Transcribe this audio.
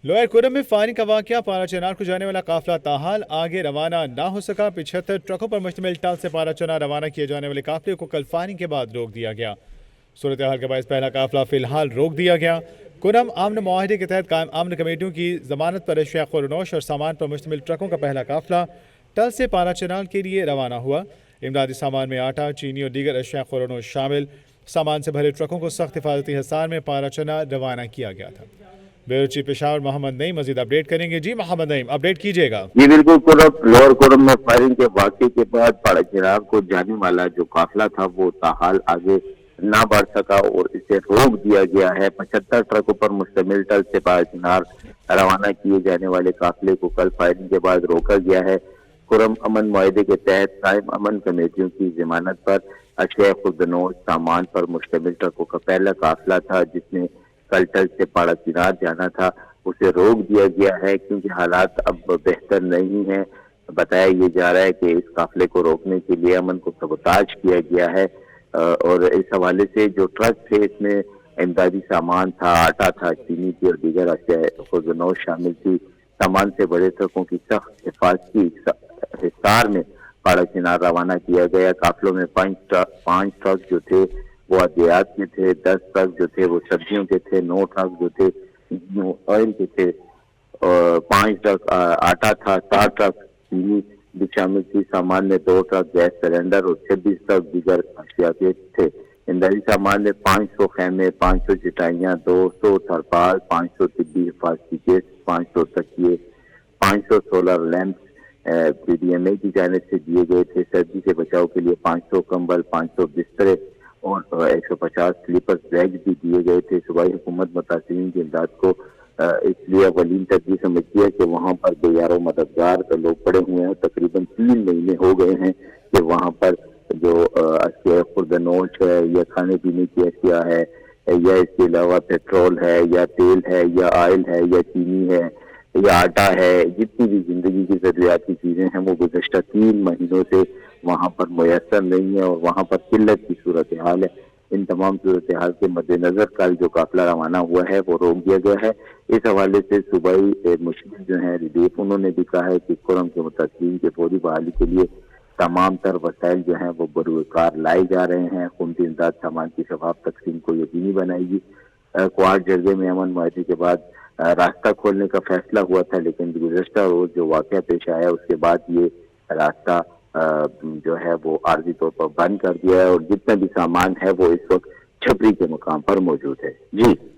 Lower quorum में firing का वाकया, पारा चनार को जाने वाला काफिला ताहाल आगे रवाना ना हो सका। 75 ट्रकों पर मुश्तमिल टल से पारा चनार रवाना किए जाने वाले काफिले को कल फायरिंग के बाद रोक दिया गया। सूरत हाल के बायस पहला काफिला फिलहाल रोक दिया गया। कुरम आमन मुआहदे के तहत कायम आमन कमेटियों की जमानत पर अशिया खुरनोश और सामान पर मुश्तमिल ट्रकों का पहला काफिला टल से पारा चनार के लिए रवाना हुआ। इमदादी सामान में आटा, चीनी और दीगर अशिया खुरनोश शामिल। सामान से भरे ट्रकों को सख्त हिफाजती हिसार में पारा चनार रवाना किया गया था। ब्यूरो चीफ पेशावर मोहम्मद नईम मजीद अपडेट करेंगे। जी मोहम्मद नईम, अपडेट कीजिएगा। जी बिल्कुल, लोअर कोरम में फायरिंग के वाक़े के बाद पाड़ा चिनार को जाने वाला जो काफिला था वो ताहाल आगे ना बढ़ सका और इसे रोक दिया गया है। 75 ट्रकों पर मुश्तमिल टल से पाड़ा चिनार रवाना किए जाने वाले काफिले को कल फायरिंग के बाद रोका गया है। कुरम अमन मुआहदे के तहत कायम अमन कमेटियों की जमानत पर अशिया खुर्दनोश सामान पर मुश्तमिल ट्रकों का पहला काफिला था जिसने कल टल से पाड़ा चिनार जाना था, उसे रोक दिया गया है क्योंकि हालात अब बेहतर नहीं है। बताया ये जा रहा है कि इस काफिले को रोकने के लिए अमन को सबोताज किया गया है और इस हवाले से जो ट्रक थे इसमें इमदादी सामान था, आटा था, चीनी थी और दीगर अशिया खुर्दनोश शामिल थी। सामान से बड़े ट्रकों की सख्त हिफाजती हिसार में पाड़ा चिनार रवाना किया गया। काफिलों में पांच ट्रक जो थे वो अद्वियात के थे, 10 ट्रक जो थे वो सब्जियों के थे, 9 ट्रक जो थे ऑयल के थे, और 5 ट्रक आटा था, 7 ट्रक चीनी भी शामिल थी। सामान में 2 ट्रक गैस सिलेंडर और 26 ट्रक दीगर अशिया के थे। इमदादी सामान में 500 खेमे, 500 चटाइयाँ, 200 थरपाल, 500 तिब्बी हिफाजती केस, 500 तकिए, 500 सोलर लैंप पीडीएमए की जानिब से दिए गए थे। सर्दी से बचाव के लिए 500 कंबल, 500 बिस्तरे और 150 स्लीपर बैग भी दिए गए थे। सूबाई हुकूमत मुतासिरीन की इमदाद को इसलिए अवलीन तरजीह समझती है कि वहाँ पर बेयारो मददगार लोग पड़े हुए हैं। तकरीबन 3 महीने हो गए हैं कि वहाँ पर जो अशिया खुर्दनोश है या खाने पीने की अशिया है या इसके अलावा पेट्रोल है या तेल है या ऑयल है या चीनी है या आटा है, जितनी भी जिंदगी की जरूरियात की चीजें हैं वो गुज़श्ता 3 महीनों से वहाँ पर मुयसर नहीं है और वहाँ पर किल्लत की सूरत हाल है। इन तमाम सूरत हाल के मद्देनजर कल जो काफिला रवाना हुआ है वो रोक दिया गया है। इस हवाले से सूबाई मुश्किल जो है रिलीफ उन्होंने भी कहा है कि कुरम के मुतासिरीन के फौरी बहाली के लिए तमाम तर वसाइल जो हैं वो बरूकार लाए जा रहे हैं। क़ुमती इमदाद सामान की शफाफ तकसीम को यकीनी बनाएगी। क्वाड जर्गे में अमन मुआहदे के बाद रास्ता खोलने का फैसला हुआ था, लेकिन गुज़श्ता रोज जो वाक़या पेश आया उसके बाद ये रास्ता जो है वो आर्जी तौर पर बंद कर दिया है और जितना भी सामान है वो इस वक्त छपरी के मुकाम पर मौजूद है। जी।